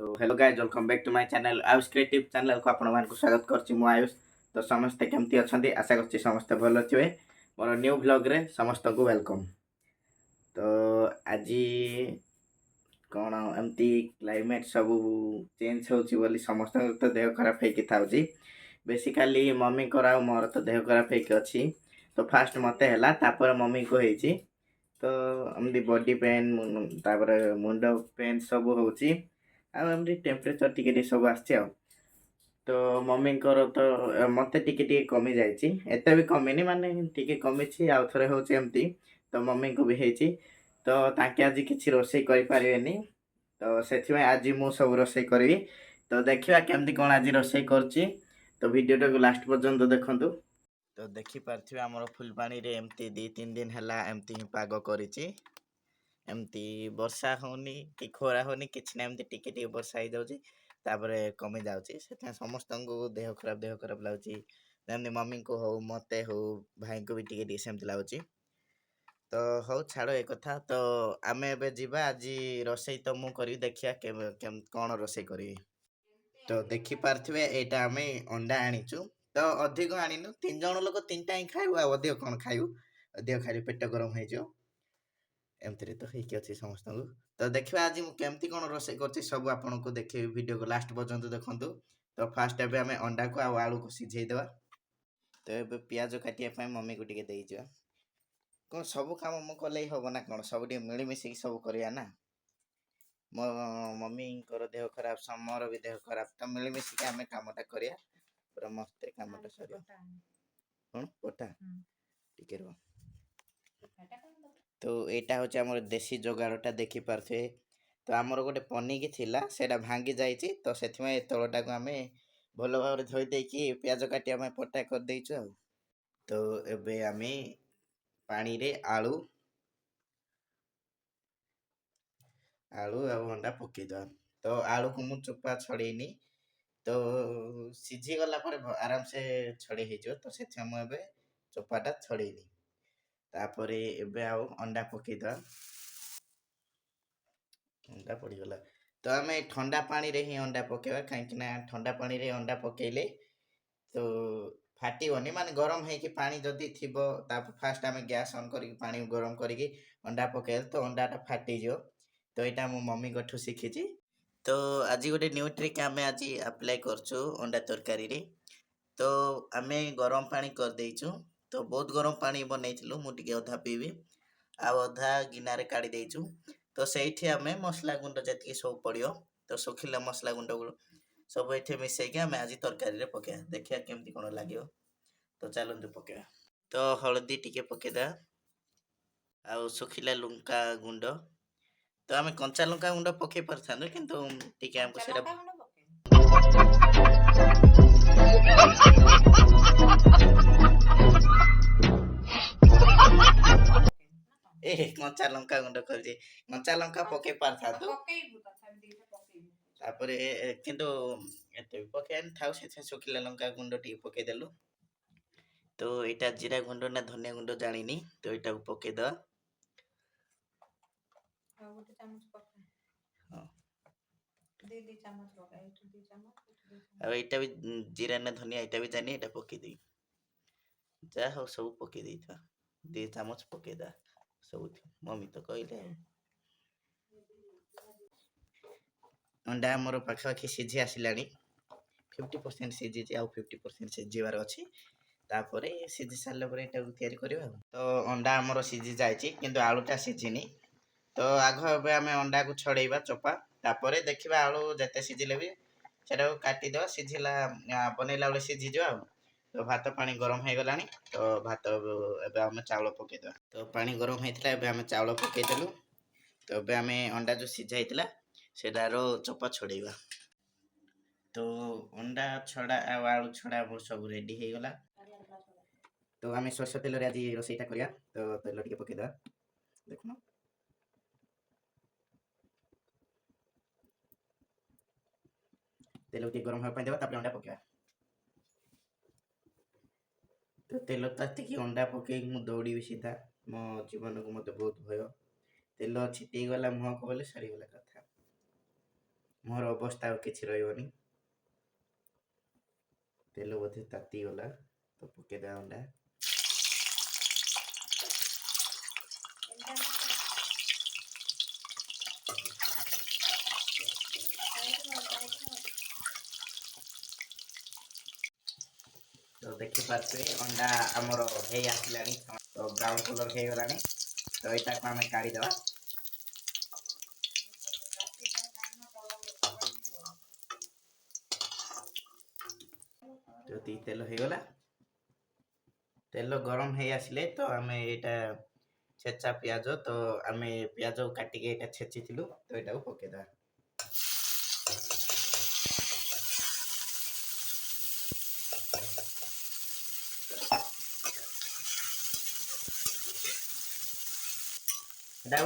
तो hello guys, welcome back to my channel Ayush creative channel को आपण मानक स्वागत करछि मु आयुष। तो समस्ते केमती अछंती, आशा करछि समस्ते भल अछिवे। मोर न्यू व्लॉग रे समस्त को वेलकम। तो आज कौन एमती क्लाइमेट सब चेंज होछि बोली समस्त तो देह खराब हे कि थाउछि। बेसिकली मम्मी को मोर तो देह खराब हे कि अछि। तो फास्ट मते हला तापर मम्मी को हेछि। तो एमती बॉडी पेन तापर मुंड पेन सब होछि। आ एमती टेम्परेचर टिके सब आछि आ। तो मम्मी तो मते टिके कमी जाइछि, एते भी कमिनी माने टिके कमिछि आ थरे होछि एमती। तो मम्मी को भी हेछि। तो ताके आज किछि रोषेई करि पारिबेनी। तो सेथिमे आज मु सब रोषेई करबी। तो देखिबा केमती कोन आज रोषेई करछि। तो वीडियो को लास्ट पर्यंत देखंतु। तो देखि पारथिबे हमर फुलबाणी रे एमती 2-3 दिन हला एमती ही पागो करिछि। एमती वर्षा होनी कि खरा होनी किछि ना, एमती टिके टिके वर्षा हो जाउछि तापरे कमी जाउछि। सेते समस्त को देह खराब लाउछि। जेमती मम्मी को हो, मते हो, भाई को भी टिके टिके सेमती लाउछि। तो हो छाड़ो ए कथा। तो आमे एबे जिबा आज रोषेई तो मु करी, देखिया कोन रोषेई करी। तो देखि पारथिबे एटा आमे अंडा आनिचु। तो अधिक आनिनु, 3 जण लोक 3टा ही खाइबो, आ अधिक कोन खाइबो, अधिक खाइले पेट गरम हे जो। एमती तो ହେଇକି ଅଛି ସମସ୍ତଙ୍କୁ। ତ ଦେଖିବା ଆଜି ମୁଁ କେମିତି କ'ଣ ରୋଷେଇ କରୁଛି ସବୁ ଆପଣଙ୍କୁ ଦେଖେଇବି। ଭିଡ଼ିଓକୁ ଲାଷ୍ଟ ପର୍ଯ୍ୟନ୍ତ ଦେଖନ୍ତୁ। ତ ଫାଷ୍ଟ ଏବେ ଆମେ ଅଣ୍ଡାକୁ ଆଉ ଆଳୁକୁ ସିଝେଇଦେବା। ତ ଏବେ ପିଆଜ କାଟିବା ପାଇଁ ମମିକୁ ଟିକେ ଦେଇଯିବା। କ'ଣ ସବୁ କାମ ମୁଁ କଲେ ହିଁ ହେବ ନା କ'ଣ, ସବୁ ଟିକେ ମିଳିମିଶିକି ସବୁ କରିବା ନା। ମୋ ମମିଙ୍କର ଦେହ ଖରାପ, ମୋର ବି ଦେହ ଖରାପ, ତ ମିଳିମିଶିକି ଆମେ କାମଟା କରିବା, ପୁରା ମସ୍ତରେ କାମଟା ସରିବ। କ'ଣ ପଟା ଟିକେ ରୁହ। तो एटा होचे हमर देसी जोगाड़टा देखि पारथे। तो आमर गोटे पनीकी थिला, सेटा भांगी जाइछि। तो सेथिमे तळटा को आमे भलो भाबरे धोई देकी प्याज काटी आमे पटा कर देइछु आ। तो एबे आमे पानी रे आलू आ अंडा पके दवा। तो आलू को मु चोपा छड़ेनी। तो सिझी गला पर आराम से छड़े हे जो। तो सेथि हम एबे चोपाटा छड़ेनी। तापरे एबे आउ अंडा पके दवा। अंडा पड़ीगला। तो आम ठंडा पानी रे ही अंडा पकेवा, कहीं ठंडा पानी रे अंडा पकेले तो फाटिबनी। माने गरम है कि पानी जदि थिबो, तापर फास्ट आम गैस ऑन करके पानी गरम करके अंडा पकेल तो अंडाटा फाटी जो। तो यहाँ मो मम्मी कठू शिखी। तो आज गोटे न्यू ट्रिक आम आज अप्लाई करछु अंडा तरकारी रे। तो आम गरम पानी कर देइछु। तो बहुत गरम पानी बनैथिलु, मु टिके अधा पीबी आ अधा गिनारे काढ़ी देइछु। तो सेठी आमे मसला गुंड जतकी सब पड़ियो, तो सुखिला मसला गुंड सब एठी मिसैके आमे आज तरकारी रे पकेया, देखिया केमती कोन लागियो। तो चलंतु पकेया। तो हळदी टिके पकेदा आ सुखिला लंका गुंड। तो आमे कंचा लंका गुंड पके परथानु, किंतु टिके हमको सेटा ए कंचा लंका गुंड करजे, कंचा लंका पके परथानु। तापरे किंतु एते पकेन थाउ, से सुखिला लंका गुंड टिके पके देलु। तो एटा जीरा गुंड ना धनिया गुंड जानिनी। तो एटा पके द एटा भी जीरा ना धनिया, एटा भी जानी, एटा पके दी जा हो सब पके दी था। 2 चामच पके दा सब। मम्मी तो कहले अंडा मोर पाखापाखि सिझी आसिलानी। 50% सिझी आ 50% सिझीबार अच्छी। तापर सिझी सारे पर यहाँ तैयारी करवा। तो अंडा आमर सिझी जाइए, किंतु आलूटा सिझीनी। तो आग ए आम अंडा को छड़ेबा चोपा। तापर देखा आलू जिते सिझिले भी सेटा काटिदेवा, सिझिला बनैला बेले सिझीज। तो भात पानी गरम हो गला। तो भात एबे आम चाउल पकेदेवा। तो पानी गरम होता है, आम चाउल पकेदेलु। तो एबे आम अंडा जो सिझाइला सेटार चोपा छड़ेबा। तो अंडा छड़ा आलू छड़ा मोर सब रेडी हो गला। तो आम सरस तेल आज रोषेईटा करिया। तो तेल टिके पकेदेवा, देखुन तेल टिके गरम होगा देवा। तापर अंडा पकेवा। तो तेल तातिकी अंडा पकईकि मु दौड़ी सीधा। मो जीवन को मत बहुत भय। तेल छिटी गला मुह को बोले सरीगला कथा। मोर अवस्था और किसी रही तेल बोधे ताती गला तो पकेद अंडा तो देखी पारे अंडा आमर हो आसला तो ब्राउन कलर हो गलानी तो यहाँ को आम काढ़ीदे तो तेल हो गला तेल गरम हो आसिले तो आम यहाँ छेचा पियाज तो आम पियाज काटिक यहाँ छेची तो यहाँ पकेदा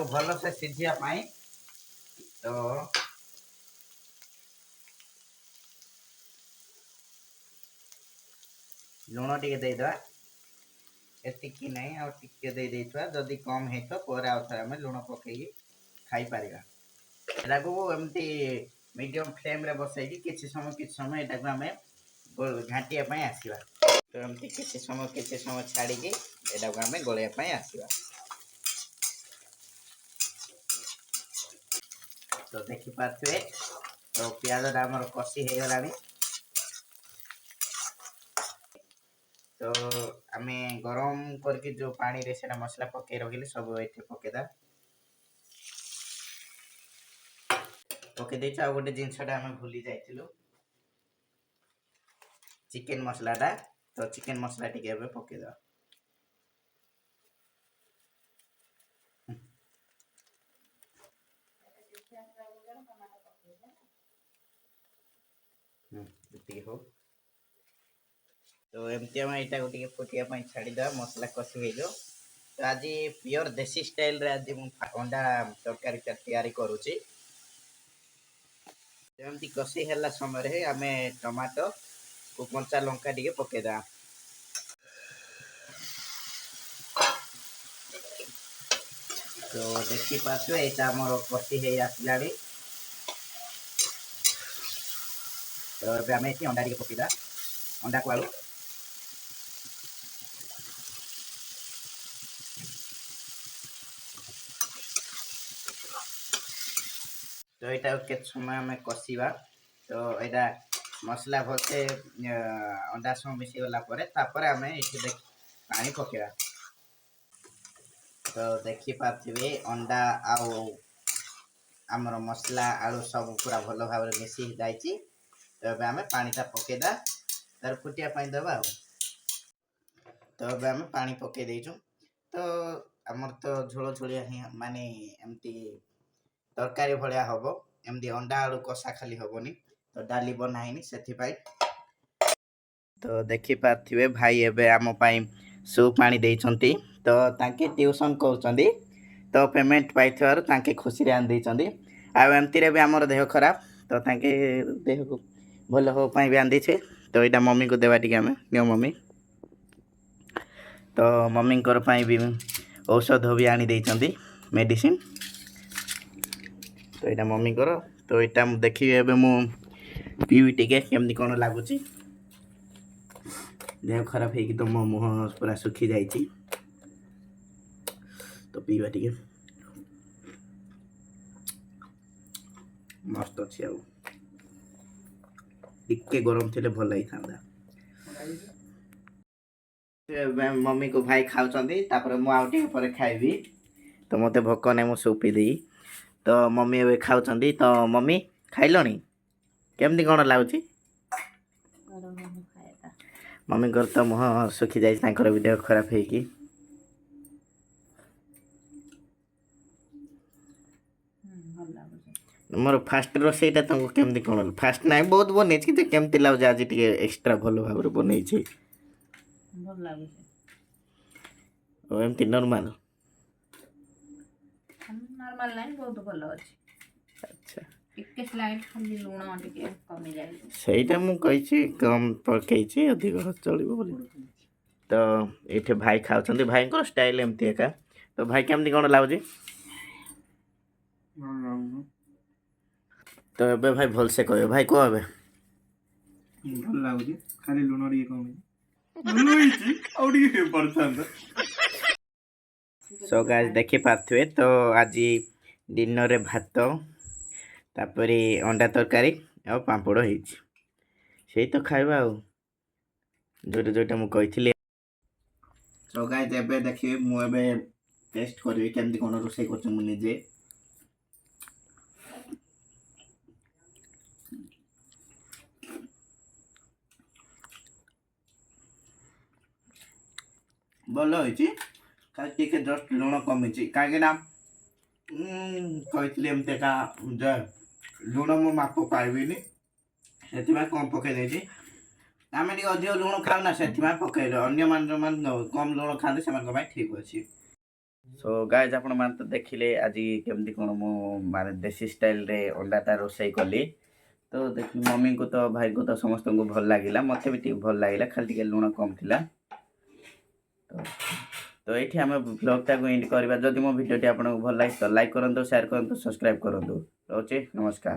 भल से सिझापी तो लुण टे देदेवा एतिकी नहीं आ टिके दे जदि कम है तो पर आउ थे आम लुण पकई खाई पार एटा को एमती मीडियम फ्लेम रे बसई किसी समय यहाँ को आम घाटियापी आसवा तो एमती किसी समय छाड़ी यहाँ को आम गलैयापी आसवा तो देखी पारे तो पियाज आम कषि हो गला तो आम गरम करके जो पानी रे से मसला पकई रखिले सब ये पकेदा पकई दे आ गोटे जिनसा आम भूली जाइलु चिकेन मसलाटा तो चिकेन मसला टी पकेदा हो तो एमती आम यहाँ को फुटिया छाड़ीदा मसला कषि हो तो आज प्योर देसी स्टाइल रे आज अंडा तरकारी तैयारी करुच्ची एमती कषि है समय आम टमाटो को कंचा लंका टे पकेदा तो देखी पार्श्व यहाँ आम कषि हो आसला तो आम ये अंडा टे पकेदा अंडा को आलू तो यहाँ के समय आम कषा तो यहाँ मसला भलसे अंडा सब मिसी गला आम ये पानी पकेवा तो देखी पारे अंडा आमर मसला आलू सब पूरा भल भाव मिसी जाइए तो अब आम पानीटा पकेदा तार फुटिया दबा तो अब आम पानी पकई देचु तो आमर तो झोल झोलिया ही माने एमती तरकारी भाया हम एमती अंडा आलू कषा खाली हेनी तो डाली बनाईनी से तो देखी पारे भाई एवं आम सूप आनी देइछंती तो तांके ट्यूशन कर तो पेमेंट पाई खुशी आनी देइछंती आमती भी आमर देह खराब तो तांके देह को भल हो भी आनी छे तो यहाँ मम्मी को देवा टी आम नियो मम्मी तो मम्मी भी औषध भी आनी देइछंती मेडिसिन तो यहाँ मम्मी तो यहाँ देखिए एवं मु पीवी टे केमती कौन लगुच देह खराब है तो मो मुह पूरा सुखी जाइए तो पीवा टे मस्त अच्छे टिके गरम थे भल ही था मम्मी को भाई खाऊपर मुझे खाइबी तो मत भोक नहीं मुझे सूपी दी तो मम्मी ए खाऊँ तो मम्मी खाइल केमती कौन लगुच मम्मी तो मुह सुखी जाकर भी देह खराब है मोर फास्ट रोसईटा तुमको केमती कौन फास्ट ना बहुत बन केमती लगुच आज टे एक्सट्रा भल भाव बन एमती नॉर्मल नॉर्मल नहीं बहुत भल अछि अच्छा टिके स्लाइड खाली लूण टिके कमी जाय सेटा मु कहिछि कम पकेछि अधिक चलिबो बोली तो एठे भाई खाउछन्ती भाई को स्टाइल एमती एका तो भाई केमती कोन लागुछि तो ଏବେ ଭାଇ ଭଲସେ କହିବେ ଭାଇ କୁହ ଏବେ। ଭଲ ଲାଗୁଛି ଖାଲି ଲୁଣ ଟିକେ କମ ଭଲ ହେଇଛି ଆଉ ଟିକେ ହେଇପାରିଥାନ୍ତା। ସୋ ଗାଇସ୍ ଦେଖିପାରୁଥିବେ ତ ଆଜି ଦିନରେ ଭାତ ତାପରେ ଅଣ୍ଡା ତରକାରୀ ଆଉ ପାମ୍ପଡ଼ ହେଇଛି ସେଇ ତ ଖାଇବା ଆଉ ଯୋଉଟା ମୁଁ କହିଥିଲି। ସୋ ଗାଇସ୍ ଏବେ ଦେଖିବେ ମୁଁ ଏବେ ଟେଷ୍ଟ କରିବି କେମିତି କ'ଣ ରୋଷେଇ କରୁଛି ମୁଁ ନିଜେ। ଭଲ ହେଇଛି ଖାଲି ଟିକେ ଜଷ୍ଟ ଲୁଣ କମିଛି କାହିଁକିନା କହିଥିଲି ଏମିତିକା ଯେ ଲୁଣ ମୁଁ ମାପ ପାଇବିନି ସେଥିପାଇଁ କମ୍ ପକାଇ ଦେଇଛି। ଆମେ ଟିକେ ଅଧିକ ଲୁଣ ଖାଉନା ସେଥିପାଇଁ ପକାଇଲୁ ଅନ୍ୟମାନେ ଯେଉଁମାନେ କମ୍ ଲୁଣ ଖାଆନ୍ତି ସେମାନଙ୍କ ପାଇଁ ଠିକ୍ ଅଛି। ସୋ ଗାଇଜ୍ ଆପଣମାନେ ତ ଦେଖିଲେ ଆଜି କେମିତି କ'ଣ ମୁଁ ମାନେ ଦେଶୀ ଷ୍ଟାଇଲ୍ରେ ଅଣ୍ଡାଟା ରୋଷେଇ କଲି। ତ ଦେଖି ମମିଙ୍କୁ ତ ଭାଇଙ୍କୁ ତ ସମସ୍ତଙ୍କୁ ଭଲ ଲାଗିଲା ମୋତେ ବି ଟିକେ ଭଲ ଲାଗିଲା ଖାଲି ଟିକେ ଲୁଣ କମ୍ ଥିଲା। ତ ଏଇଠି ଆମେ ବ୍ଲଗ୍ଟାକୁ ଏଣ୍ଡ କରିବା। ଯଦି ମୋ ଭିଡ଼ିଓଟି ଆପଣଙ୍କୁ ଭଲ ଲାଗେ ତ ଲାଇକ୍ କରନ୍ତୁ, ସେୟାର କରନ୍ତୁ, ସବସ୍କ୍ରାଇବ୍ କରନ୍ତୁ। ରହୁଛି ନମସ୍କାର।